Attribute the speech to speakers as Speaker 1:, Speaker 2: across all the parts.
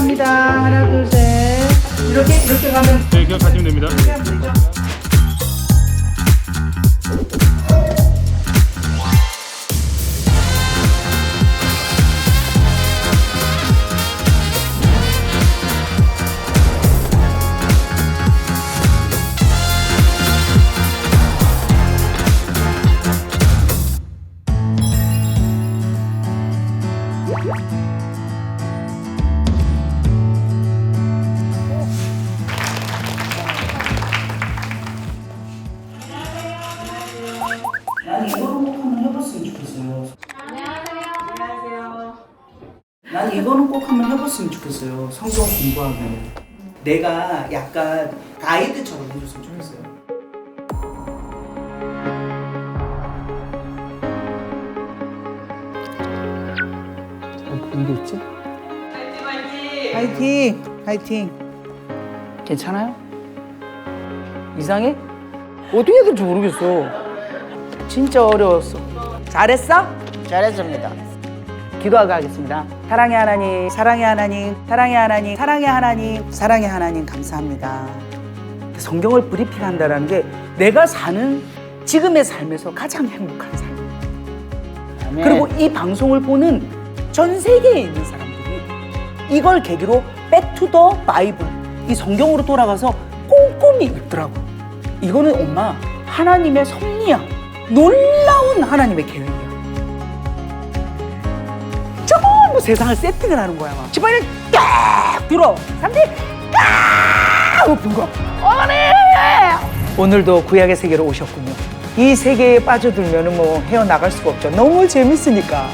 Speaker 1: 갑니다. 하나, 둘, 셋. 이렇게 가면.
Speaker 2: 네, 그냥 가시면 됩니다.
Speaker 1: 난 이거는 꼭 한번 해봤으면 좋겠어요. 안녕하세요. 난 이거는 꼭 한번 해봤으면 좋겠어요. 성경 공부하고. 내가 약간 가이드처럼 해줬으면 좋겠어요. 잘 보이겠지? 화이팅! 화이팅! 괜찮아요? 이상해? 어떻게 해야 될지 모르겠어. 진짜 어려웠어. 잘했어? 잘했습니다. 기도하고 하겠습니다. 사랑의 하나님, 사랑의 하나님, 사랑의 하나님, 사랑의 하나님, 사랑의 하나님 감사합니다. 성경을 브리핑한다는 게 내가 사는 지금의 삶에서 가장 행복한 삶. 그리고 이 방송을 보는 전 세계에 있는 사람들이 이걸 계기로 백투더 바이블, 이 성경으로 돌아가서 꼼꼼히 읽더라고. 이거는 엄마 하나님의 섭리야. 놀라운 하나님의 계획이야. 전부 세상을 세팅을 하는 거야. 막 지팡이를 딱 들어. 사람들이 딱 높은 거. 어머니! 오늘도 구약의 세계로 오셨군요. 이 세계에 빠져들면 뭐 헤어나갈 수가 없죠. 너무 재밌으니까.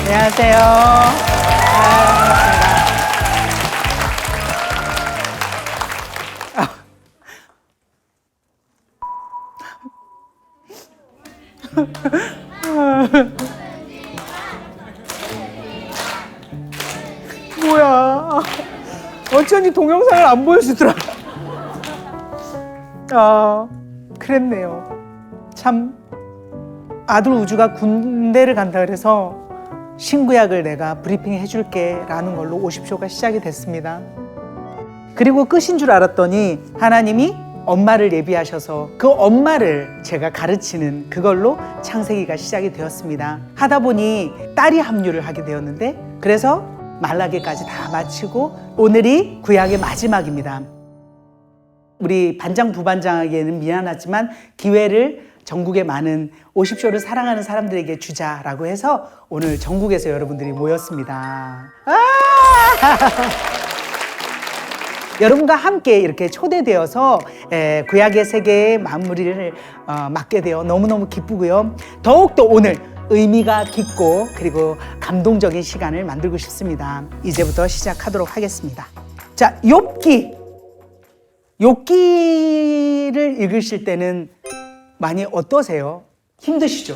Speaker 1: 안녕하세요. 뭐야? 어쩐지 동영상을 안 보여주더라. 그랬네요. 참 아들 우주가 군대를 간다 그래서 신구약을 내가 브리핑 해줄게 라는 걸로 50쇼가 시작이 됐습니다. 그리고 끝인 줄 알았더니 하나님이 엄마를 예비하셔서 그 엄마를 제가 가르치는 그걸로 창세기가 시작이 되었습니다. 하다 보니 딸이 합류를 하게 되었는데 그래서 말라기까지 다 마치고 오늘이 구약의 마지막입니다. 우리 반장 부반장에게는 미안하지만 기회를 전국의 많은 50쇼를 사랑하는 사람들에게 주자라고 해서 오늘 전국에서 여러분들이 모였습니다. 여러분과 함께 이렇게 초대되어서 구약의 세계의 마무리를 맡게 되어 너무너무 기쁘고요. 더욱더 오늘 의미가 깊고 그리고 감동적인 시간을 만들고 싶습니다. 이제부터 시작하도록 하겠습니다. 자, 욥기를 읽으실 때는 많이 어떠세요? 힘드시죠?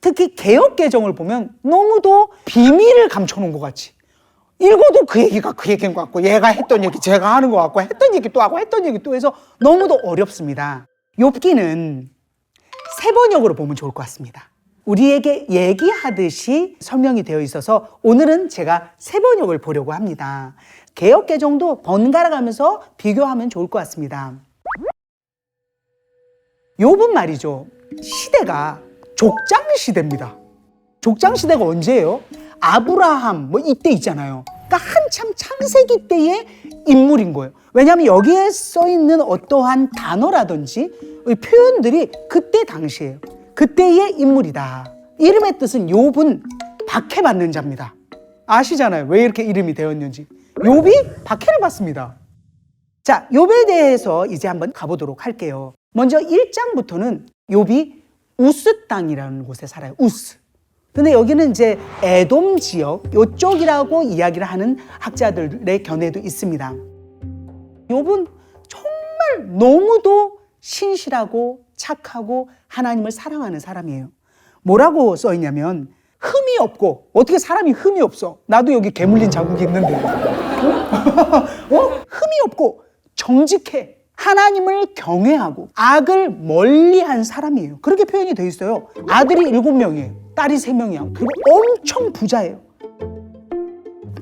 Speaker 1: 특히 개역개정을 보면 너무도 비밀을 감춰놓은 것 같이 읽어도 그 얘기가 그 얘기인 것 같고 얘가 했던 얘기 제가 하는 것 같고 했던 얘기 또 하고 했던 얘기 또 해서 너무도 어렵습니다. 욥기는 세 번역으로 보면 좋을 것 같습니다. 우리에게 얘기하듯이 설명이 되어 있어서 오늘은 제가 세 번역을 보려고 합니다. 개역개정도 번갈아 가면서 비교하면 좋을 것 같습니다. 욥은 말이죠. 시대가 족장 시대입니다. 족장 시대가 언제예요? 아브라함 뭐 이때 있잖아요. 그러니까 한참 창세기 때의 인물인 거예요. 왜냐하면 여기에 써 있는 어떠한 단어라든지 표현들이 그때 당시예요. 그때의 인물이다. 이름의 뜻은 욥은 박해받는 자입니다. 아시잖아요. 왜 이렇게 이름이 되었는지. 욥이 박해를 받습니다. 자, 욥에 대해서 이제 한번 가보도록 할게요. 먼저 1장부터는 욥이 우스 땅이라는 곳에 살아요. 우스. 근데 여기는 이제 에돔 지역 이쪽이라고 이야기를 하는 학자들의 견해도 있습니다. 욥은 정말 너무도 신실하고 착하고 하나님을 사랑하는 사람이에요. 뭐라고 써 있냐면 흠이 없고, 어떻게 사람이 흠이 없어? 나도 여기 개물린 자국이 있는데. 흠이 없고 정직해. 하나님을 경외하고 악을 멀리한 사람이에요. 그렇게 표현이 되어 있어요. 아들이 7명이에요. 딸이 3명이야. 그리고 엄청 부자예요.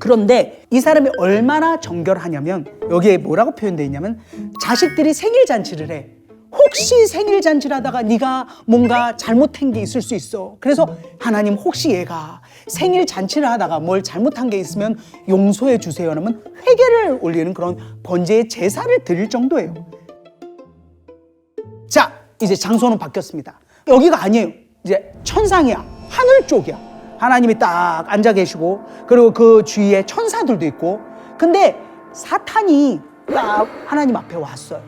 Speaker 1: 그런데 이 사람이 얼마나 정결하냐면 여기에 뭐라고 표현되어 있냐면 자식들이 생일 잔치를 해. 혹시 생일 잔치를 하다가 네가 뭔가 잘못한 게 있을 수 있어. 그래서 하나님 혹시 얘가 생일 잔치를 하다가 뭘 잘못한 게 있으면 용서해 주세요 하면 회개를 올리는 그런 번제의 제사를 드릴 정도예요. 자, 이제 장소는 바뀌었습니다. 여기가 아니에요. 이제 천상이야. 하늘 쪽이야. 하나님이 딱 앉아 계시고 그리고 그 주위에 천사들도 있고. 근데 사탄이 딱 하나님 앞에 왔어요.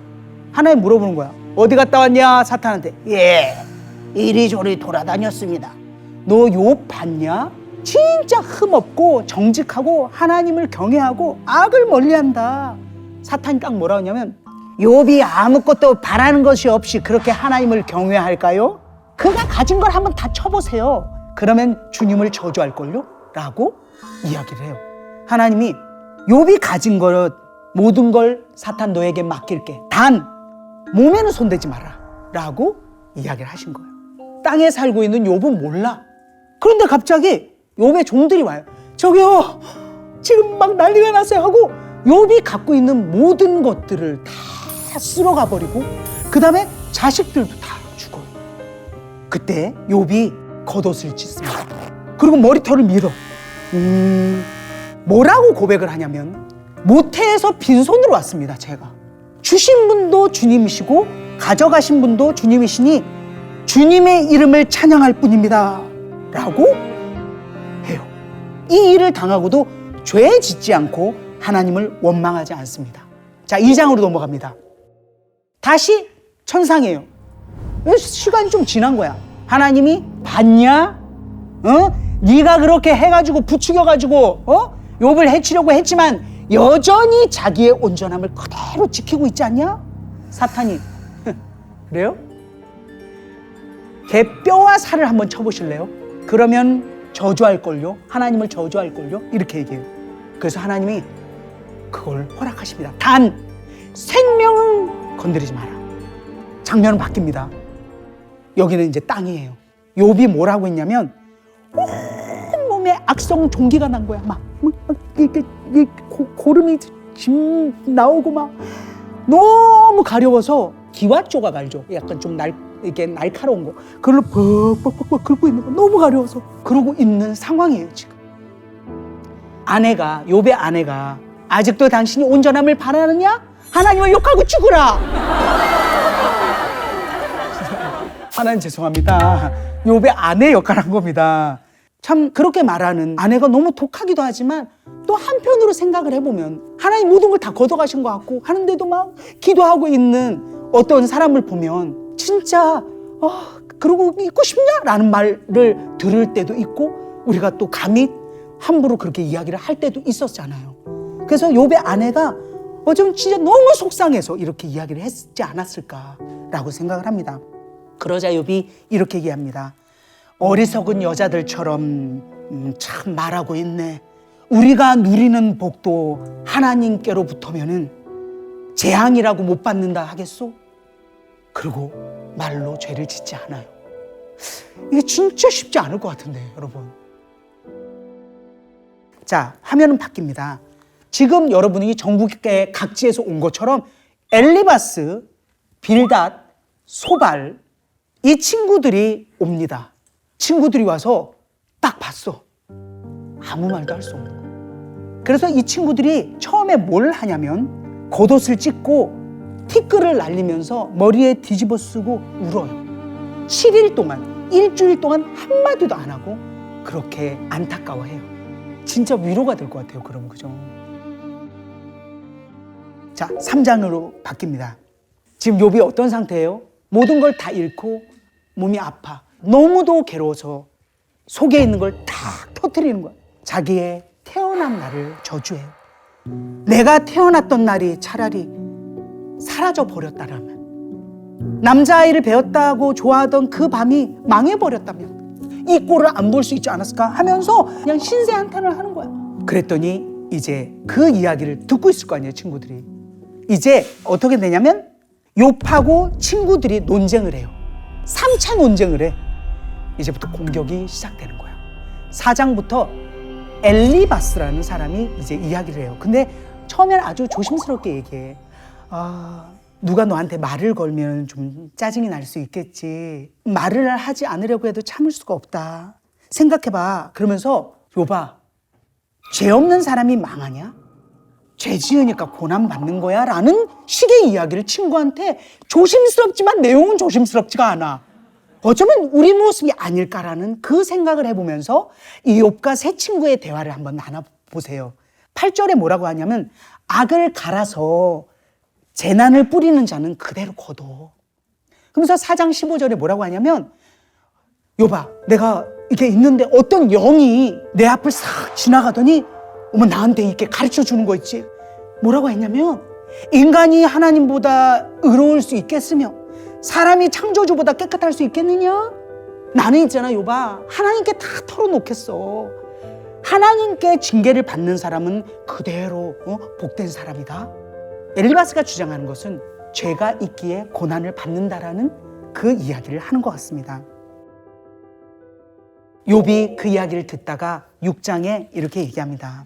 Speaker 1: 하나님 물어보는 거야. 어디 갔다 왔냐? 사탄한테. 예, 이리저리 돌아다녔습니다. 너 욥 봤냐? 진짜 흠없고 정직하고 하나님을 경외하고 악을 멀리한다. 사탄이 딱 뭐라 하냐면 욥이 아무것도 바라는 것이 없이 그렇게 하나님을 경외할까요? 그가 가진 걸 한번 다 쳐보세요. 그러면 주님을 저주할걸요? 라고 이야기를 해요. 하나님이 욥이 가진 것 모든 걸 사탄 너에게 맡길게. 단 몸에는 손대지 마라 라고 이야기를 하신 거예요. 땅에 살고 있는 욥은 몰라. 그런데 갑자기 욥의 종들이 와요. 저기요, 지금 막 난리가 났어요 하고 욥이 갖고 있는 모든 것들을 다 쓸어가 버리고 그 다음에 자식들도 다 죽어요. 그때 욥이 겉옷을 찢습니다. 그리고 머리털을 밀어. 뭐라고 고백을 하냐면 모태에서 빈손으로 왔습니다. 제가 주신 분도 주님이시고 가져가신 분도 주님이시니 주님의 이름을 찬양할 뿐입니다 라고 해요. 이 일을 당하고도 죄 짓지 않고 하나님을 원망하지 않습니다. 자, 2장으로 넘어갑니다. 다시 천상이에요. 시간이 좀 지난 거야. 하나님이 봤냐? 네가 그렇게 해가지고 부추겨가지고 욥을 해치려고 했지만 여전히 자기의 온전함을 그대로 지키고 있지 않냐? 사탄이 그래요? 개 뼈와 살을 한번 쳐보실래요? 그러면 저주할걸요? 하나님을 저주할걸요? 이렇게 얘기해요. 그래서 하나님이 그걸 허락하십니다. 단 생명은 건드리지 마라. 장면은 바뀝니다. 여기는 이제 땅이에요. 욥이 뭐라고 했냐면 온몸에 악성 종기가 난 거야. 막 고름이 짐 나오고 막 너무 가려워서 기와 조각 알죠? 약간 좀 이렇게 날카로운 거 그걸로 벅벅벅벅 긁고 있는 거 너무 가려워서 그러고 있는 상황이에요 지금. 욥의 아내가 아직도 당신이 온전함을 바라느냐? 하나님을 욕하고 죽으라. 하나님 죄송합니다. 욥의 아내 역할을 한 겁니다. 참 그렇게 말하는 아내가 너무 독하기도 하지만 또 한편으로 생각을 해보면 하나님 모든 걸 다 걷어가신 것 같고 하는데도 막 기도하고 있는 어떤 사람을 보면 진짜 그러고 있고 싶냐? 라는 말을 들을 때도 있고 우리가 또 감히 함부로 그렇게 이야기를 할 때도 있었잖아요. 그래서 욥의 아내가 좀 진짜 너무 속상해서 이렇게 이야기를 했지 않았을까라고 생각을 합니다. 그러자 욥이 이렇게 얘기합니다. 어리석은 여자들처럼 참 말하고 있네. 우리가 누리는 복도 하나님께로부터면은 재앙이라고 못 받는다 하겠소? 그리고 말로 죄를 짓지 않아요. 이게 진짜 쉽지 않을 것 같은데 여러분. 자, 화면은 바뀝니다. 지금 여러분이 전국의 각지에서 온 것처럼 엘리바스, 빌닷, 소발 이 친구들이 옵니다. 친구들이 와서 딱 봤어. 아무 말도 할 수 없는 거예요. 그래서 이 친구들이 처음에 뭘 하냐면 겉옷을 찢고 티끌을 날리면서 머리에 뒤집어 쓰고 울어요. 7일 동안, 일주일 동안 한마디도 안 하고 그렇게 안타까워해요. 진짜 위로가 될 것 같아요. 그럼 그죠? 자, 3장으로 바뀝니다. 지금 욥이 어떤 상태예요? 모든 걸 다 잃고 몸이 아파. 너무도 괴로워서 속에 있는 걸 다 터뜨리는 거야. 자기의 태어난 날을 저주해요. 내가 태어났던 날이 차라리 사라져 버렸다라면, 남자아이를 배웠다고 좋아하던 그 밤이 망해버렸다면, 이 꼴을 안 볼 수 있지 않았을까 하면서 그냥 신세 한탄을 하는 거야. 그랬더니 이제 그 이야기를 듣고 있을 거 아니에요, 친구들이. 이제 어떻게 되냐면 욥하고 친구들이 논쟁을 해요. 3차 논쟁을 해. 이제부터 공격이 시작되는 거야. 4장부터 엘리바스라는 사람이 이제 이야기를 해요. 근데 처음엔 아주 조심스럽게 얘기해. 누가 너한테 말을 걸면 좀 짜증이 날 수 있겠지. 말을 하지 않으려고 해도 참을 수가 없다. 생각해봐. 그러면서 욥아, 죄 없는 사람이 망하냐? 죄 지으니까 고난 받는 거야? 라는 식의 이야기를 친구한테 조심스럽지만 내용은 조심스럽지가 않아. 어쩌면 우리 모습이 아닐까라는 그 생각을 해보면서 이 욥과 세 친구의 대화를 한번 나눠보세요. 8절에 뭐라고 하냐면 악을 갈아서 재난을 뿌리는 자는 그대로 거둬. 그러면서 4장 15절에 뭐라고 하냐면 욥아, 내가 이렇게 있는데 어떤 영이 내 앞을 싹 지나가더니 어머 나한테 이렇게 가르쳐 주는 거 있지. 뭐라고 했냐면 인간이 하나님보다 의로울 수 있겠으며 사람이 창조주보다 깨끗할 수 있겠느냐? 나는 있잖아 욥아, 하나님께 다 털어놓겠어. 하나님께 징계를 받는 사람은 그대로 복된 사람이다. 엘리바스가 주장하는 것은 죄가 있기에 고난을 받는다라는 그 이야기를 하는 것 같습니다. 욥이 그 이야기를 듣다가 6장에 이렇게 얘기합니다.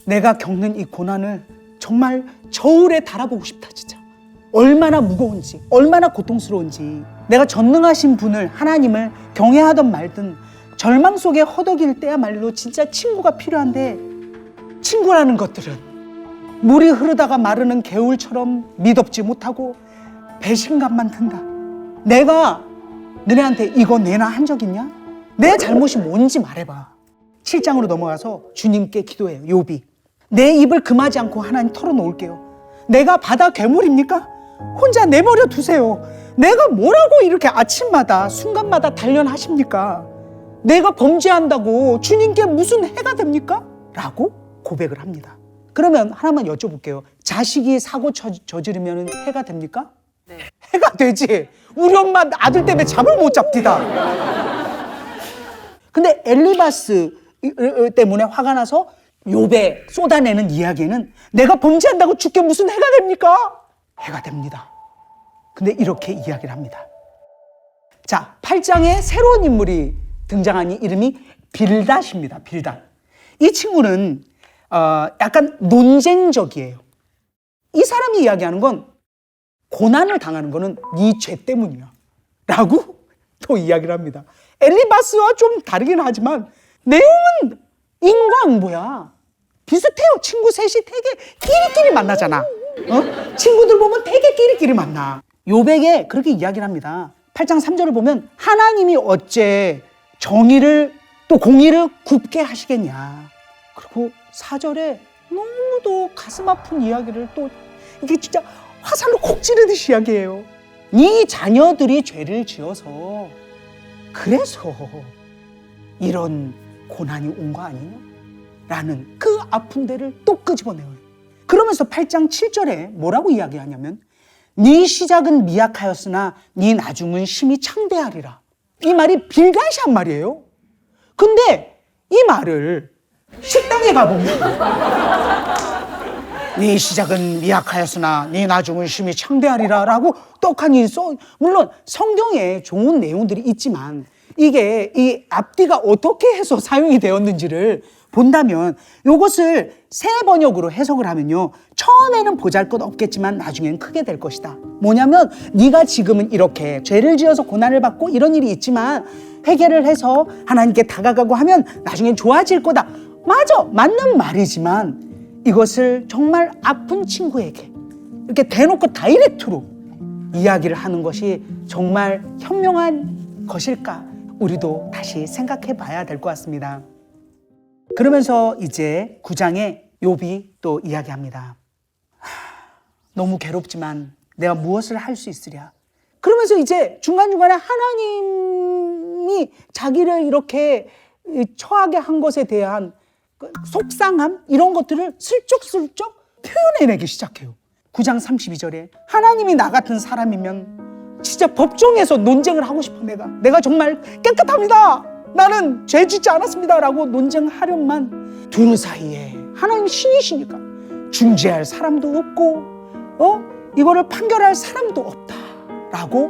Speaker 1: 내가 겪는 이 고난을 정말 저울에 달아보고 싶다 진짜. 얼마나 무거운지, 얼마나 고통스러운지. 내가 전능하신 분을, 하나님을 경외하던 말든 절망 속에 허덕일 때야말로 진짜 친구가 필요한데 친구라는 것들은 물이 흐르다가 마르는 개울처럼 미덥지 못하고 배신감만 든다. 내가 너네한테 이거 내나 한 적 있냐? 내 잘못이 뭔지 말해봐. 7장으로 넘어가서 주님께 기도해요. 욥이. 내 입을 금하지 않고 하나님 털어놓을게요. 내가 바다 괴물입니까? 혼자 내버려 두세요. 내가 뭐라고 이렇게 아침마다 순간마다 단련하십니까? 내가 범죄한다고 주님께 무슨 해가 됩니까? 라고 고백을 합니다. 그러면 하나만 여쭤볼게요. 자식이 사고 저지르면 해가 됩니까?
Speaker 2: 네.
Speaker 1: 해가 되지. 우리 엄마 아들 때문에 잠을 못 잡디다. 근데 엘리바스 때문에 화가 나서 욥에 쏟아내는 이야기는 내가 범죄한다고 죽게 무슨 해가 됩니까? 해가 됩니다. 근데 이렇게 이야기를 합니다. 자, 8장에 새로운 인물이 등장하니 이름이 빌닷입니다. 빌닷. 이 친구는 약간 논쟁적이에요. 이 사람이 이야기하는 건 고난을 당하는 거는 네 죄 때문이야 라고 또 이야기를 합니다. 엘리바스와 좀 다르긴 하지만 내용은 인과응보야. 비슷해요. 친구 셋이 되게 끼리끼리 만나잖아. 친구들 보면 되게 끼리끼리 만나. 욥에게 그렇게 이야기를 합니다. 8장 3절을 보면 하나님이 어째 정의를 또 공의를 굽게 하시겠냐. 그리고 4절에 너무도 가슴 아픈 이야기를 또 이게 진짜 화살로 콕 찌르듯이 이야기해요. 네 자녀들이 죄를 지어서 그래서 이런 고난이 온 거 아니냐? 라는 그 아픈 데를 또 끄집어내요. 그러면서 8장 7절에 뭐라고 이야기하냐면 네 시작은 미약하였으나 네 나중은 심히 창대하리라. 이 말이 빌닷이 한 말이에요. 근데 이 말을 식당에 가보면 네 시작은 미약하였으나 네 나중은 심히 창대하리라 라고 떡하니 물론 성경에 좋은 내용들이 있지만 이게 이 앞뒤가 어떻게 해서 사용이 되었는지를 본다면 이것을 새 번역으로 해석을 하면요, 처음에는 보잘것없겠지만 나중엔 크게 될 것이다. 뭐냐면 네가 지금은 이렇게 죄를 지어서 고난을 받고 이런 일이 있지만 회개를 해서 하나님께 다가가고 하면 나중엔 좋아질 거다. 맞아, 맞는 말이지만 이것을 정말 아픈 친구에게 이렇게 대놓고 다이렉트로 이야기를 하는 것이 정말 현명한 것일까? 우리도 다시 생각해 봐야 될 것 같습니다. 그러면서 이제 9장에 욥이 또 이야기합니다. 너무 괴롭지만 내가 무엇을 할 수 있으랴. 그러면서 이제 중간중간에 하나님이 자기를 이렇게 처하게 한 것에 대한 속상함 이런 것들을 슬쩍슬쩍 표현해내기 시작해요. 9장 32절에 하나님이 나 같은 사람이면 진짜 법정에서 논쟁을 하고 싶어. 내가 정말 깨끗합니다, 나는 죄 짓지 않았습니다 라고 논쟁하려만 둘 사이에 하나님 신이시니까 중재할 사람도 없고 이거를 판결할 사람도 없다 라고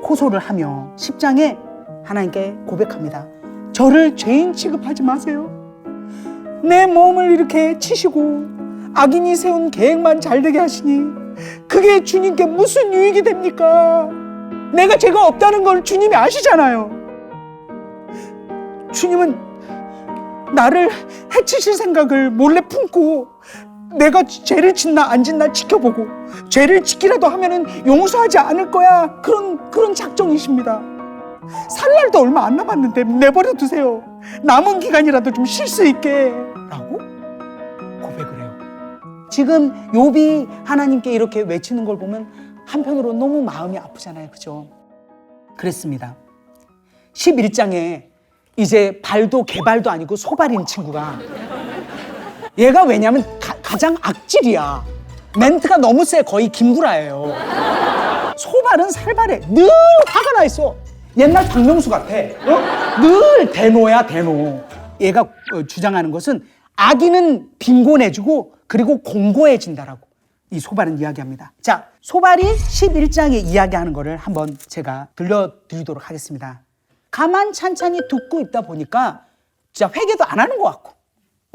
Speaker 1: 호소를 하며 10장에 하나님께 고백합니다. 저를 죄인 취급하지 마세요. 내 몸을 이렇게 치시고 악인이 세운 계획만 잘되게 하시니 그게 주님께 무슨 유익이 됩니까? 내가 죄가 없다는 걸 주님이 아시잖아요. 주님은 나를 해치실 생각을 몰래 품고 내가 죄를 짓나 안 짓나 지켜보고 죄를 짓기라도 하면은 용서하지 않을 거야, 그런 작정이십니다. 살 날도 얼마 안 남았는데 내버려 두세요. 남은 기간이라도 좀 쉴 수 있게 라고 고백을 해요. 지금 욥이 하나님께 이렇게 외치는 걸 보면 한편으로 너무 마음이 아프잖아요, 그죠? 그랬습니다. 11장에 이제 발도 개발도 아니고 소발인 친구가, 얘가 왜냐면 가장 악질이야. 멘트가 너무 세. 거의 김구라예요. 소발은 살발해. 늘 화가 나 있어. 옛날 박명수 같아. 늘 대노야, 대노. 얘가 주장하는 것은 악인은 빈곤해지고 그리고 공고해진다라고 이 소발은 이야기합니다. 자, 소발이 11장에 이야기하는 거를 한번 제가 들려드리도록 하겠습니다. 가만 찬찬히 듣고 있다 보니까 진짜 회개도 안 하는 것 같고,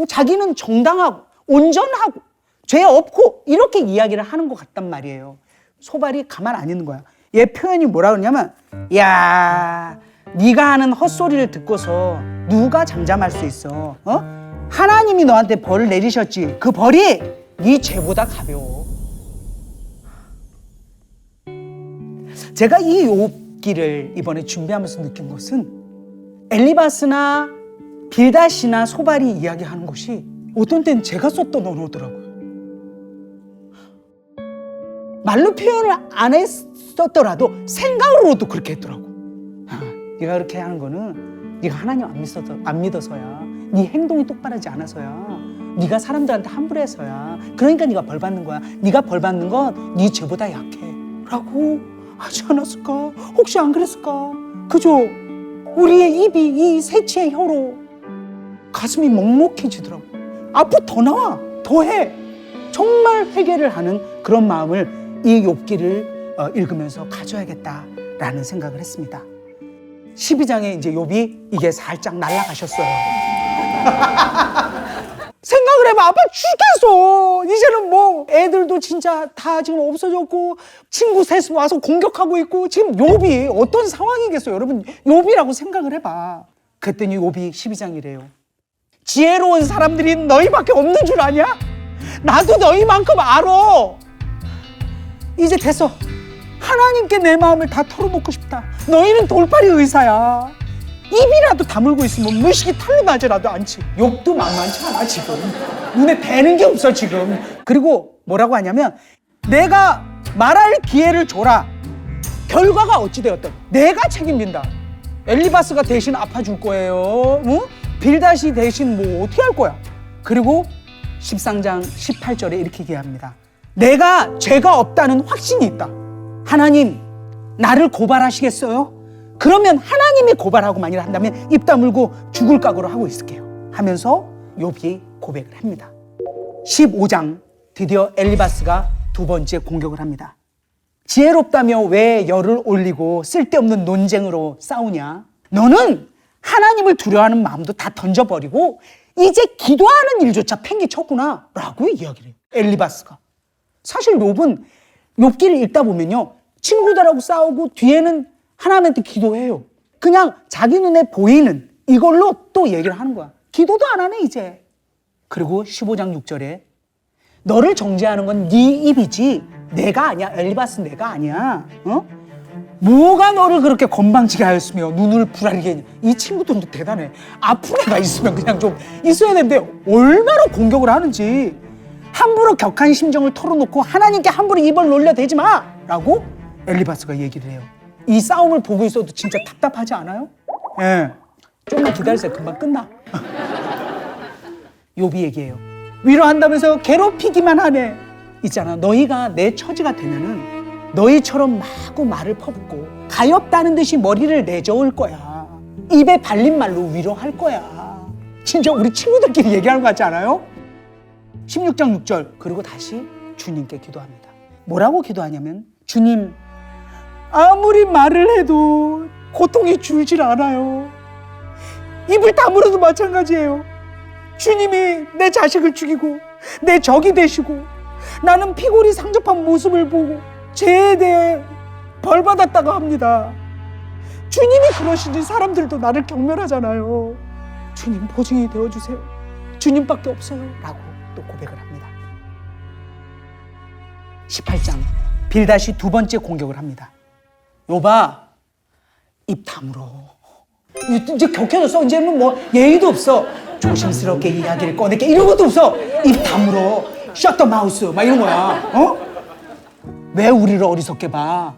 Speaker 1: 자기는 정당하고 온전하고 죄 없고 이렇게 이야기를 하는 것 같단 말이에요. 소발이 가만 안 있는 거야. 얘 표현이 뭐라 그러냐면, 야, 네가 하는 헛소리를 듣고서 누가 잠잠할 수 있어? 하나님이 너한테 벌을 내리셨지. 그 벌이 네 죄보다 가벼워. 제가 이 욥기를 이번에 준비하면서 느낀 것은 엘리바스나 빌닷이나 소발이 이야기하는 것이 어떤 때는 제가 썼던 언어더라고요. 말로 표현을 안 했었더라도 생각으로도 그렇게 했더라고. 네가 그렇게 하는 거는 네가 하나님 안 믿어서야. 네 행동이 똑바르지 않아서야. 네가 사람들한테 함부로 해서야. 그러니까 네가 벌 받는 거야. 네가 벌 받는 건 네 죄보다 약해 라고 하지 않았을까? 혹시 안 그랬을까? 그죠? 우리의 입이 이 새치의 혀로 가슴이 먹먹해지더라고. 앞으로 더 나와, 더 해. 정말 회개를 하는 그런 마음을 이 욥기를 읽으면서 가져야겠다라는 생각을 했습니다. 12장에 이제 욥이 이게 살짝 날아가셨어요. 생각을 해봐. 아빠 죽겠어. 이제는 뭐 애들도 진짜 다 지금 없어졌고 친구 셋이 와서 공격하고 있고 지금 욥이 어떤 상황이겠어요. 여러분, 욥이라고 생각을 해봐. 그랬더니 욥이 12장이래요. 지혜로운 사람들이 너희밖에 없는 줄 아냐? 나도 너희만큼 알아. 이제 됐어. 하나님께 내 마음을 다 털어놓고 싶다. 너희는 돌팔이 의사야. 입이라도 다물고 있으면 무식이 탈로 나지라도 않지. 욕도 만만치 않아 지금. 눈에 뵈는 게 없어 지금. 그리고 뭐라고 하냐면, 내가 말할 기회를 줘라. 결과가 어찌 되었든 내가 책임진다. 엘리바스가 대신 아파줄 거예요. 응? 빌닷이 대신 뭐 어떻게 할 거야. 그리고 13장 18절에 이렇게 얘기합니다. 내가 죄가 없다는 확신이 있다. 하나님, 나를 고발하시겠어요? 그러면 하나님이 고발하고 만일 한다면 입 다물고 죽을 각오로 하고 있을게요 하면서 욥이 고백을 합니다. 15장 드디어 엘리바스가 두 번째 공격을 합니다. 지혜롭다며 왜 열을 올리고 쓸데없는 논쟁으로 싸우냐? 너는 하나님을 두려워하는 마음도 다 던져버리고 이제 기도하는 일조차 팽개쳤구나 라고 이야기를 해요. 엘리바스가. 사실 욥은 욥기를 읽다 보면요, 친구들하고 싸우고 뒤에는 하나님한테 기도해요. 그냥 자기 눈에 보이는 이걸로 또 얘기를 하는 거야. 기도도 안 하네 이제. 그리고 15장 6절에 너를 정죄하는 건 네 입이지 내가 아니야. 엘리바스 내가 아니야. 뭐가 너를 그렇게 건방지게 하였으며 눈을 부라리게 했냐. 이 친구들도 대단해. 아픈 애가 있으면 그냥 좀 있어야 되는데 얼마나 공격을 하는지. 함부로 격한 심정을 털어놓고 하나님께 함부로 입을 놀려대지 마 라고 엘리바스가 얘기를 해요. 이 싸움을 보고 있어도 진짜 답답하지 않아요? 예. 좀만 기다리세요. 금방 끝나. 욥이 얘기해요. 위로한다면서 괴롭히기만 하네. 있잖아. 너희가 내 처지가 되면은 너희처럼 마구 말을 퍼붓고 가엾다는 듯이 머리를 내저을 거야. 입에 발린 말로 위로할 거야. 진짜 우리 친구들끼리 얘기하는 것 같지 않아요? 16장 6절 그리고 다시 주님께 기도합니다. 뭐라고 기도하냐면 주님 아무리 말을 해도 고통이 줄질 않아요. 입을 다물어도 마찬가지예요. 주님이 내 자식을 죽이고 내 적이 되시고 나는 피골이 상접한 모습을 보고 죄에 대해 벌받았다고 합니다. 주님이 그러시니 사람들도 나를 경멸하잖아요. 주님 보증이 되어주세요. 주님밖에 없어요. 라고 또 고백을 합니다. 18장 빌닷이 두 번째 공격을 합니다. 욥아 입 다물어. 이제 격해졌어. 이제는 뭐 예의도 없어. 조심스럽게 이야기를 꺼낼게 이런 것도 없어. 입 다물어. Shut the mouth 막 이런 거야. 왜 우리를 어리석게 봐?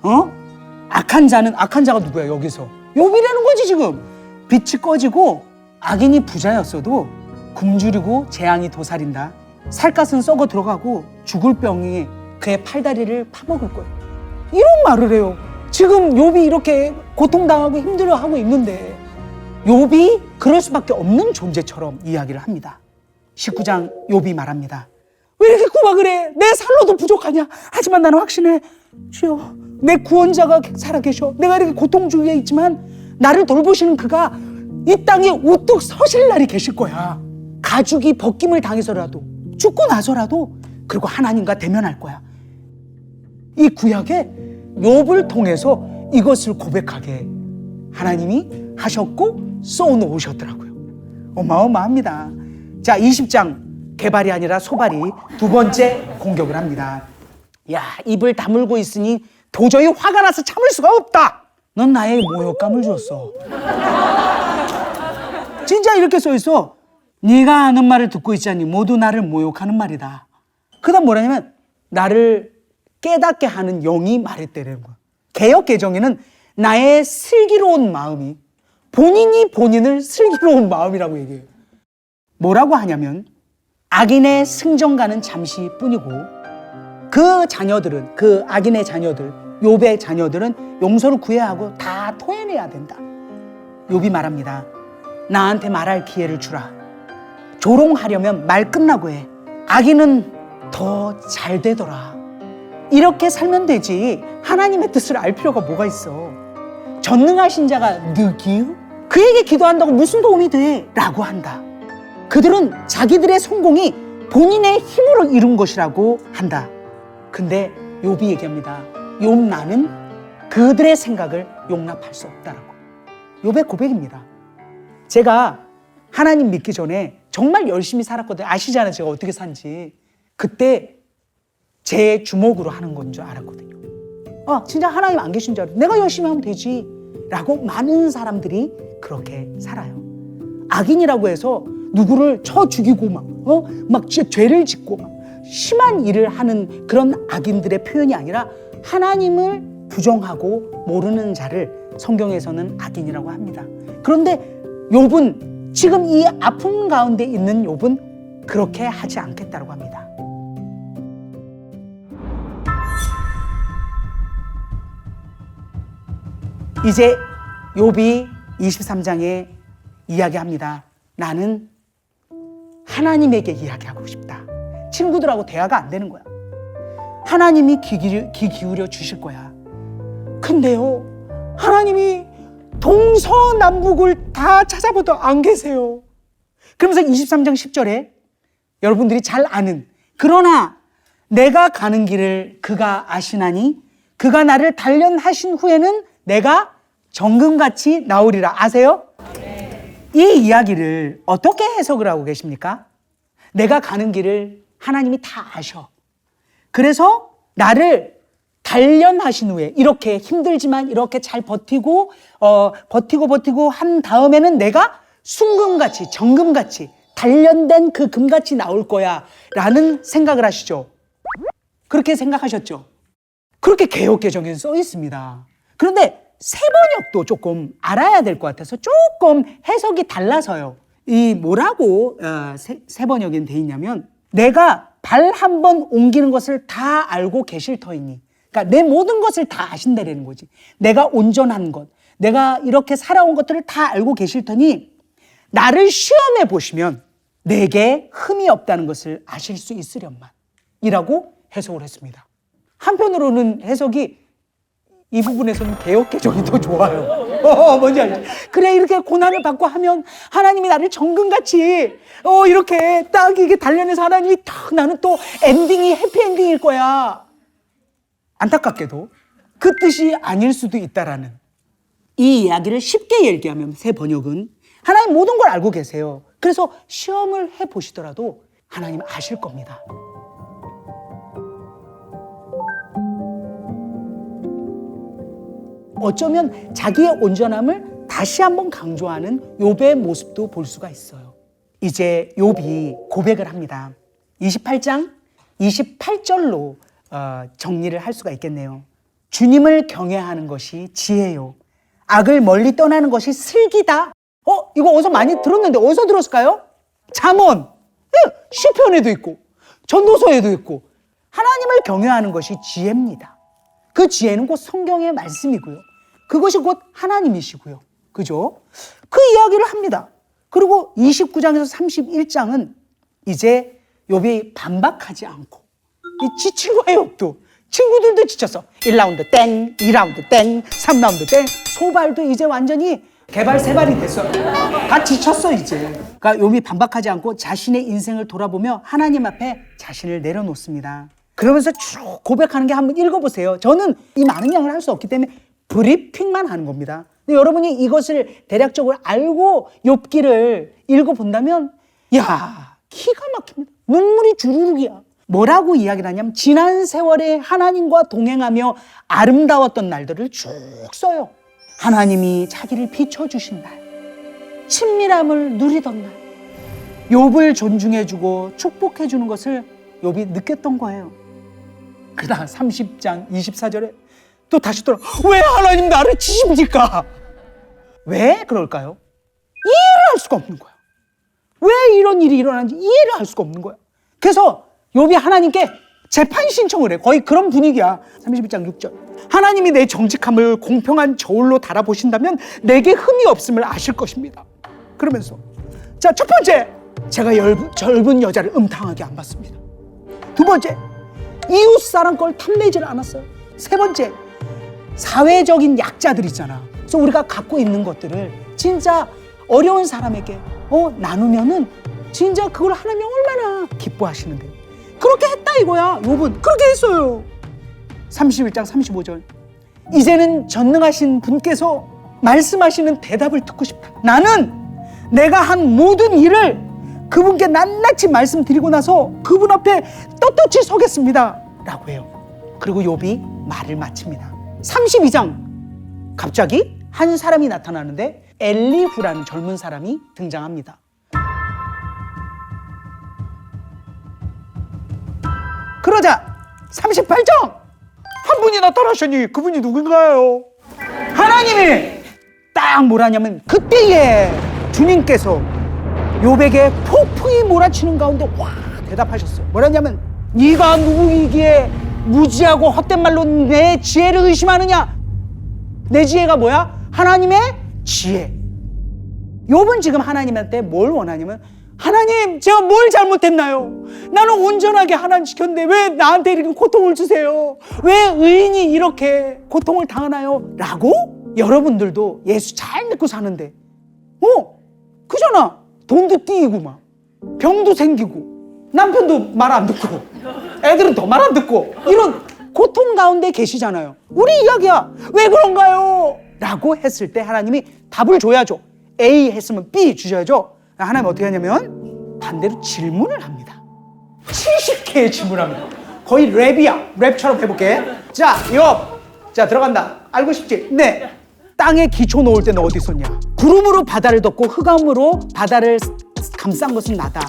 Speaker 1: 악한 자가 누구야 여기서? 욥이라는 거지 지금. 빛이 꺼지고 악인이 부자였어도 굶주리고 재앙이 도살인다. 살갗은 썩어 들어가고 죽을 병이 그의 팔다리를 파먹을 거예요. 이런 말을 해요. 지금 욥이 이렇게 고통당하고 힘들어하고 있는데 욥이 그럴 수밖에 없는 존재처럼 이야기를 합니다. 19장 욥이 말합니다. 왜 이렇게 구박을 해? 내 살로도 부족하냐? 하지만 나는 확신해. 주여 내 구원자가 살아계셔. 내가 이렇게 고통 중에 있지만 나를 돌보시는 그가 이 땅에 우뚝 서실 날이 계실 거야. 가죽이 벗김을 당해서라도 죽고 나서라도 그리고 하나님과 대면할 거야. 이 구약에 욥을 통해서 이것을 고백하게 하나님이 하셨고 쏘놓으셨더라고요. 어마어마합니다. 자, 20장 개발이 아니라 소발이 두 번째 공격을 합니다. 야, 입을 다물고 있으니 도저히 화가 나서 참을 수가 없다. 넌 나의 모욕감을 줬어. 진짜 이렇게 써 있어. 네가 하는 말을 듣고 있지 않니? 모두 나를 모욕하는 말이다. 그 다음 뭐라냐면 나를 깨닫게 하는 영이 말했다는 거야. 개역 개정에는 나의 슬기로운 마음이 본인이 본인을 슬기로운 마음이라고 얘기해요. 뭐라고 하냐면 악인의 승전가는 잠시 뿐이고 그 자녀들은 그 악인의 자녀들 욥의 자녀들은 용서를 구해야 하고 다 토해내야 된다. 욥이 말합니다. 나한테 말할 기회를 주라. 조롱하려면 말 끝나고 해. 악인은 더 잘 되더라. 이렇게 살면 되지 하나님의 뜻을 알 필요가 뭐가 있어. 전능하신 자가 느끼우? 그에게 기도한다고 무슨 도움이 돼? 라고 한다. 그들은 자기들의 성공이 본인의 힘으로 이룬 것이라고 한다. 근데 욥이 얘기합니다. 욥 나는 그들의 생각을 용납할 수 없다라고. 욥의 고백입니다. 제가 하나님 믿기 전에 정말 열심히 살았거든요. 아시잖아요. 제가 어떻게 산지. 그때 제 주먹으로 하는 건 줄 알았거든요. 진짜 하나님 안 계신 줄 알았어요. 내가 열심히 하면 되지. 라고 많은 사람들이 그렇게 살아요. 악인이라고 해서 누구를 쳐 죽이고 막 죄를 짓고 막 심한 일을 하는 그런 악인들의 표현이 아니라 하나님을 부정하고 모르는 자를 성경에서는 악인이라고 합니다. 그런데 욥은 지금 이 아픔 가운데 있는 욥은 그렇게 하지 않겠다고 합니다. 이제 욥이 23장에 이야기합니다. 나는 하나님에게 이야기하고 싶다. 친구들하고 대화가 안 되는 거야. 하나님이 귀 기울여 주실 거야. 근데요, 하나님이 동서남북을 다 찾아봐도 안 계세요. 그러면서 23장 10절에 여러분들이 잘 아는 그러나 내가 가는 길을 그가 아시나니 그가 나를 단련하신 후에는 내가 정금같이 나오리라. 아세요? 이 이야기를 어떻게 해석을 하고 계십니까? 내가 가는 길을 하나님이 다 아셔. 그래서 나를 단련하신 후에 이렇게 힘들지만 이렇게 잘 버티고 한 다음에는 내가 순금같이 정금같이 단련된 그 금같이 나올 거야 라는 생각을 하시죠. 그렇게 생각하셨죠. 그렇게 개역개정에 써 있습니다. 그런데 세번역도 조금 알아야 될 것 같아서 조금 해석이 달라서요. 이 뭐라고 세번역엔 돼 있냐면 내가 발 한 번 옮기는 것을 다 알고 계실 터이니, 그러니까 그러니까 내 모든 것을 다 아신다라는 거지. 내가 온전한 것, 내가 이렇게 살아온 것들을 다 알고 계실 터니 나를 시험해 보시면 내게 흠이 없다는 것을 아실 수 있으련만 이라고 해석을 했습니다. 한편으로는 해석이 이 부분에서는 개혁개정이 더 좋아요. 뭔지 알죠? 그래, 이렇게 고난을 받고 하면 하나님이 나를 정금같이 이렇게 딱 이게 단련해서 하나님이 딱 나는 또 엔딩이 해피엔딩일 거야. 안타깝게도 그 뜻이 아닐 수도 있다라는 이 이야기를 쉽게 얘기하면 새 번역은 하나님 모든 걸 알고 계세요. 그래서 시험을 해보시더라도 하나님 아실 겁니다. 어쩌면 자기의 온전함을 다시 한번 강조하는 욥의 모습도 볼 수가 있어요. 이제 욥이 고백을 합니다. 28장 28절로 정리를 할 수가 있겠네요. 주님을 경외하는 것이 지혜요, 악을 멀리 떠나는 것이 슬기다. 이거 어디서 많이 들었는데 어디서 들었을까요? 잠언, 시편에도 있고 전도서에도 있고. 하나님을 경외하는 것이 지혜입니다. 그 지혜는 곧 성경의 말씀이고요, 그것이 곧 하나님이시고요. 그죠? 그 이야기를 합니다. 그리고 29장에서 31장은 이제 욥이 반박하지 않고 지친 거예요. 욥도 친구들도 지쳤어. 1라운드 땡, 2라운드 땡, 3라운드 땡. 소발도 이제 완전히 개발 세발이 됐어요. 다 지쳤어 이제. 그러니까 욥이 반박하지 않고 자신의 인생을 돌아보며 하나님 앞에 자신을 내려놓습니다. 그러면서 쭉 고백하는 게 한번 읽어보세요. 저는 이 많은 양을 할 수 없기 때문에 브리핑만 하는 겁니다. 근데 여러분이 이것을 대략적으로 알고 욥기를 읽어본다면 기가 막힙니다. 눈물이 주르륵이야. 뭐라고 이야기를 하냐면 지난 세월에 하나님과 동행하며 아름다웠던 날들을 쭉 써요. 하나님이 자기를 비춰주신 날, 친밀함을 누리던 날, 욥을 존중해주고 축복해주는 것을 욥이 느꼈던 거예요. 그러다 30장 24절에 또 다시 돌아, 왜 하나님 나를 치십니까? 왜 그럴까요? 이해를 할 수가 없는 거야. 왜 이런 일이 일어나는지 이해를 할 수가 없는 거야. 그래서 욥이 하나님께 재판 신청을 해. 거의 그런 분위기야. 31장 6절. 하나님이 내 정직함을 공평한 저울로 달아보신다면 내게 흠이 없음을 아실 것입니다. 그러면서 자, 첫 번째, 제가 젊은 여자를 음탕하게 안 봤습니다. 두 번째, 이웃 사람 걸 탐내질 않았어요. 세 번째, 사회적인 약자들 있잖아. 그래서 우리가 갖고 있는 것들을 진짜 어려운 사람에게 나누면은 진짜 그걸 하나님이 얼마나 기뻐하시는데. 그렇게 했다 이거야. 욥은 그렇게 했어요. 31장 35절. 이제는 전능하신 분께서 말씀하시는 대답을 듣고 싶다. 나는 내가 한 모든 일을 그분께 낱낱이 말씀드리고 나서 그분 앞에 떳떳이 서겠습니다 라고 해요. 그리고 욥이 말을 마칩니다. 32장 갑자기 한 사람이 나타나는데 엘리후라는 젊은 사람이 등장합니다. 그러자 38장 한 분이 나타나셨니 그분이 누군가요? 하나님이 딱 뭐라냐면 그때에 주님께서 욥에게 폭풍이 몰아치는 가운데 대답하셨어요. 뭐라냐면 네가 누구이기에 무지하고 헛된 말로 내 지혜를 의심하느냐? 내 지혜가 뭐야? 하나님의 지혜. 욥은 지금 하나님한테 뭘 원하냐면 하나님, 제가 뭘 잘못했나요? 나는 온전하게 하나님 지켰는데 왜 나한테 이렇게 고통을 주세요? 왜 의인이 이렇게 고통을 당하나요? 라고 여러분들도 예수 잘 믿고 사는데 그잖아. 돈도 띄이고 막 병도 생기고 남편도 말 안 듣고 애들은 더 말 안 듣고 이런 고통 가운데 계시잖아요. 우리 이야기야. 왜 그런가요? 라고 했을 때 하나님이 답을 줘야죠. A 했으면 B 주셔야죠. 하나님 어떻게 하냐면 반대로 질문을 합니다. 70개의 질문을 합니다. 거의 랩이야. 랩처럼 해볼게. 자, 욥. 자, 들어간다. 알고 싶지? 네. 땅에 기초 놓을 때는 어디 있었냐? 구름으로 바다를 덮고 흑암으로 바다를 감싼 것은 나다.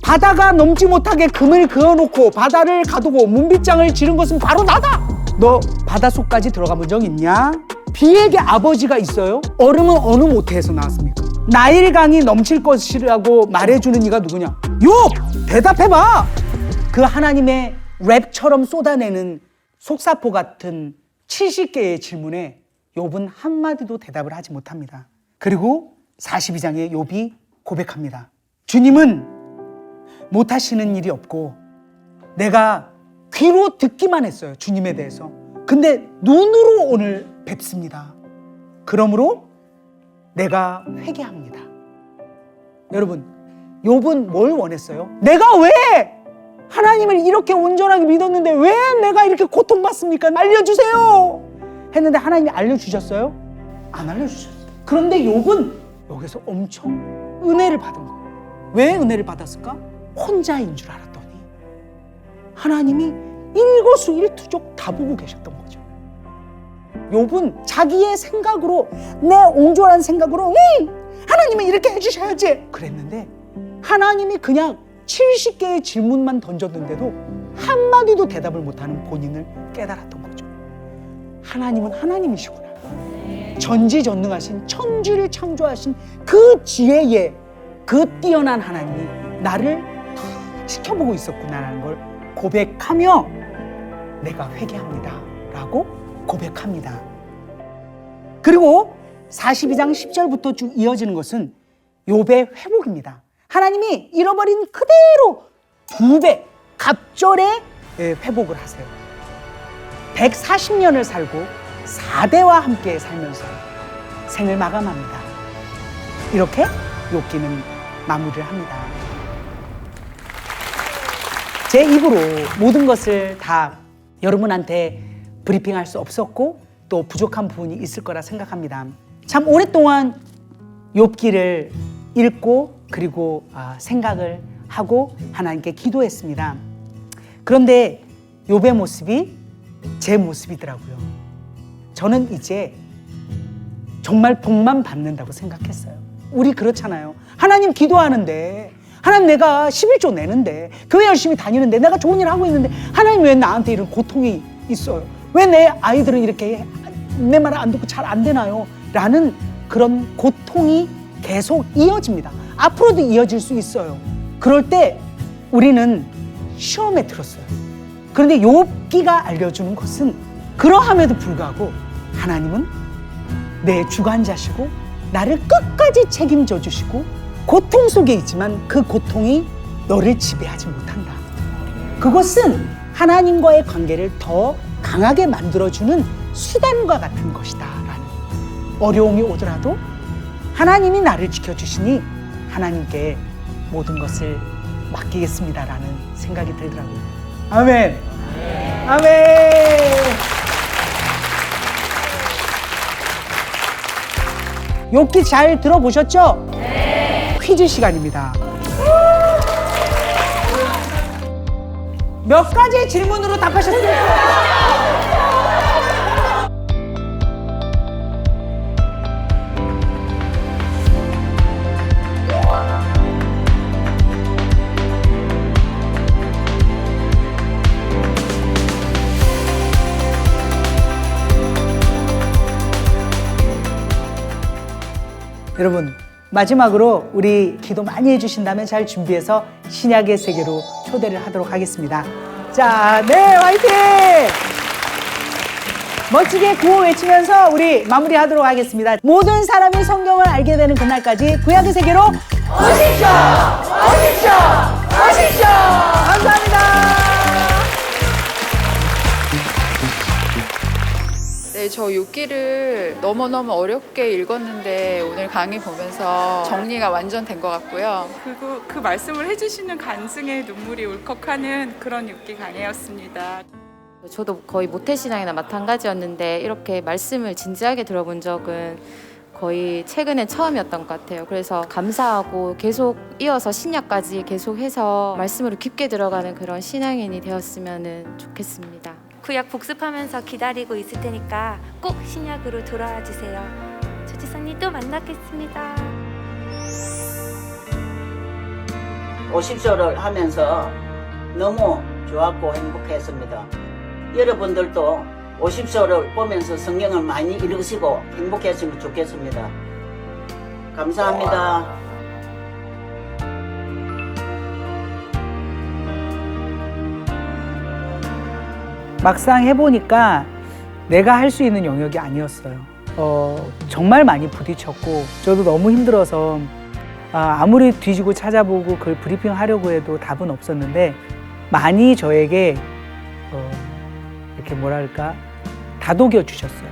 Speaker 1: 바다가 넘지 못하게 금을 그어놓고 바다를 가두고 문빗장을 지른 것은 바로 나다. 너 바닷속까지 들어가 본 적 있냐? 비에게 아버지가 있어요? 얼음은 어느 모태에서 나왔습니까? 나일강이 넘칠 것이라고 말해주는 이가 누구냐? 욥! 대답해봐! 그 하나님의 랩처럼 쏟아내는 속사포 같은 70개의 질문에 욥은 한마디도 대답을 하지 못합니다. 그리고 42장에 욥이 고백합니다. 주님은 못하시는 일이 없고 내가 귀로 듣기만 했어요. 주님에 대해서. 근데 눈으로 오늘 뵙습니다. 그러므로 내가 회개합니다. 여러분, 욥은 뭘 원했어요? 내가 왜 하나님을 이렇게 온전하게 믿었는데 왜 내가 이렇게 고통받습니까? 알려주세요! 했는데 하나님이 알려주셨어요? 안 알려주셨어요. 그런데 욥은 여기서 엄청 은혜를 받은 거예요. 왜 은혜를 받았을까? 혼자인 줄 알았더니 하나님이 일거수일투족 다 보고 계셨던 거죠. 욥은 자기의 생각으로, 내 옹졸한 생각으로 하나님은 이렇게 해주셔야지 그랬는데 하나님이 그냥 70개의 질문만 던졌는데도 한마디도 대답을 못하는 본인을 깨달았던 거죠. 하나님은 하나님이시구나. 전지전능하신, 천지를 창조하신 그 지혜의 그 뛰어난 하나님이 나를 다 지켜보고 있었구나라는 걸 고백하며 내가 회개합니다 라고 고백합니다. 그리고 42장 10절부터 쭉 이어지는 것은 욥의 회복입니다. 하나님이 잃어버린 그대로 2배 갑절에 회복을 하세요. 140년을 살고 4대와 함께 살면서 생을 마감합니다. 이렇게 욥기는 마무리를 합니다. 제 입으로 모든 것을 다 여러분한테 브리핑할 수 없었고 또 부족한 부분이 있을 거라 생각합니다. 참 오랫동안 욥기를 읽고 그리고 생각을 하고 하나님께 기도했습니다. 그런데 욥의 모습이 제 모습이더라고요. 저는 이제 정말 복만 받는다고 생각했어요. 우리 그렇잖아요. 하나님 기도하는데, 하나님 내가 11조 내는데, 교회 열심히 다니는데, 내가 좋은 일 하고 있는데 하나님 왜 나한테 이런 고통이 있어요? 왜 내 아이들은 이렇게 내 말을 안 듣고 잘 안 되나요? 라는 그런 고통이 계속 이어집니다. 앞으로도 이어질 수 있어요. 그럴 때 우리는 시험에 들었어요. 그런데 욥기가 알려주는 것은 그러함에도 불구하고 하나님은 내 주관자시고 나를 끝까지 책임져 주시고 고통 속에 있지만 그 고통이 너를 지배하지 못한다. 그것은 하나님과의 관계를 더 강하게 만들어주는 수단과 같은 것이다 라는, 어려움이 오더라도 하나님이 나를 지켜주시니 하나님께 모든 것을 맡기겠습니다 라는 생각이 들더라고요. 아멘. 아멘. 욥기 잘 들어보셨죠? 네. 퀴즈 시간입니다. 몇 가지의 질문으로 답하셨습니까? 여러분, 마지막으로 우리 기도 많이 해주신다면 잘 준비해서 신약의 세계로 초대를 하도록 하겠습니다. 자, 네, 화이팅! 멋지게 구호 외치면서 우리 마무리하도록 하겠습니다. 모든 사람이 성경을 알게 되는 그날까지 구약의 세계로 오십시오! 오십시오! 오십시오! 감사합니다.
Speaker 2: 네, 저 욥기를 너무너무 어렵게 읽었는데 오늘 강의 보면서 정리가 완전 된 것 같고요.
Speaker 3: 그리고 그 말씀을 해주시는 간증에 눈물이 울컥하는 그런 욥기 강해였습니다.
Speaker 4: 저도 거의 모태신앙이나 마찬가지였는데 이렇게 말씀을 진지하게 들어본 적은 거의 최근에 처음이었던 것 같아요. 그래서 감사하고 계속 이어서 신약까지 계속해서 말씀으로 깊게 들어가는 그런 신앙인이 되었으면 좋겠습니다.
Speaker 5: 구약 복습하면서 기다리고 있을 테니까 꼭 신약으로 돌아와 주세요. 조지사님 또 만나겠습니다.
Speaker 6: 50쇼를 하면서 너무 좋았고 행복했습니다. 여러분들도 50쇼를 보면서 성경을 많이 읽으시고 행복했으면 좋겠습니다. 감사합니다.
Speaker 1: 막상 해보니까 내가 할 수 있는 영역이 아니었어요. 정말 많이 부딪혔고 저도 너무 힘들어서 아무리 뒤지고 찾아보고 그걸 브리핑 하려고 해도 답은 없었는데 많이 저에게 이렇게 뭐랄까 다독여 주셨어요.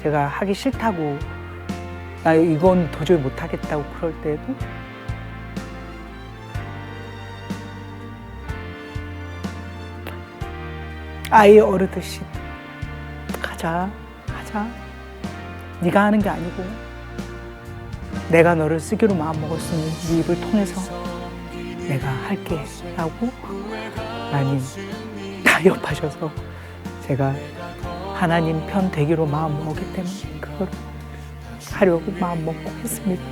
Speaker 1: 제가 하기 싫다고 나 이건 도저히 못하겠다고 그럴 때도 아이 어르듯이 가자. 네가 하는 게 아니고 내가 너를 쓰기로 마음먹었으니 네 입을 통해서 내가 할게 라고 많이 타협하셔서 제가 하나님 편 되기로 마음먹기 때문에 그걸 하려고 마음먹고 했습니다.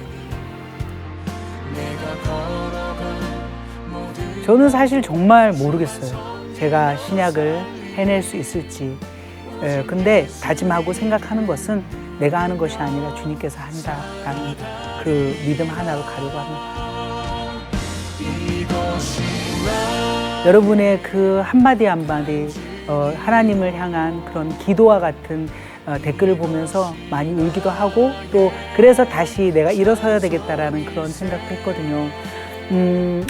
Speaker 1: 저는 사실 정말 모르겠어요. 제가 신약을 해낼 수 있을지. 근데 다짐하고 생각하는 것은 내가 하는 것이 아니라 주님께서 한다라는 그 믿음 하나로 가려고 합니다. 여러분의 그 한마디 한마디 하나님을 향한 그런 기도와 같은 댓글을 보면서 많이 울기도 하고 또 그래서 다시 내가 일어서야 되겠다라는 그런 생각도 했거든요.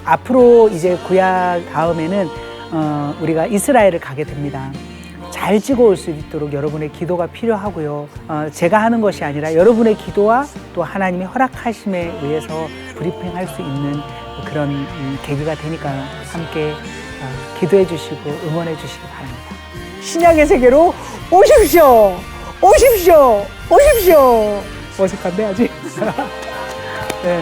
Speaker 1: 앞으로 이제 구약 다음에는 우리가 이스라엘을 가게 됩니다. 잘 찍어올 수 있도록 여러분의 기도가 필요하고요. 제가 하는 것이 아니라 여러분의 기도와 또 하나님의 허락하심에 의해서 브리핑할 수 있는 그런 계기가 되니까 함께 기도해 주시고 응원해 주시기 바랍니다. 신약의 세계로 오십시오. 오십시오. 오십시오. 어색한데 아직? 네.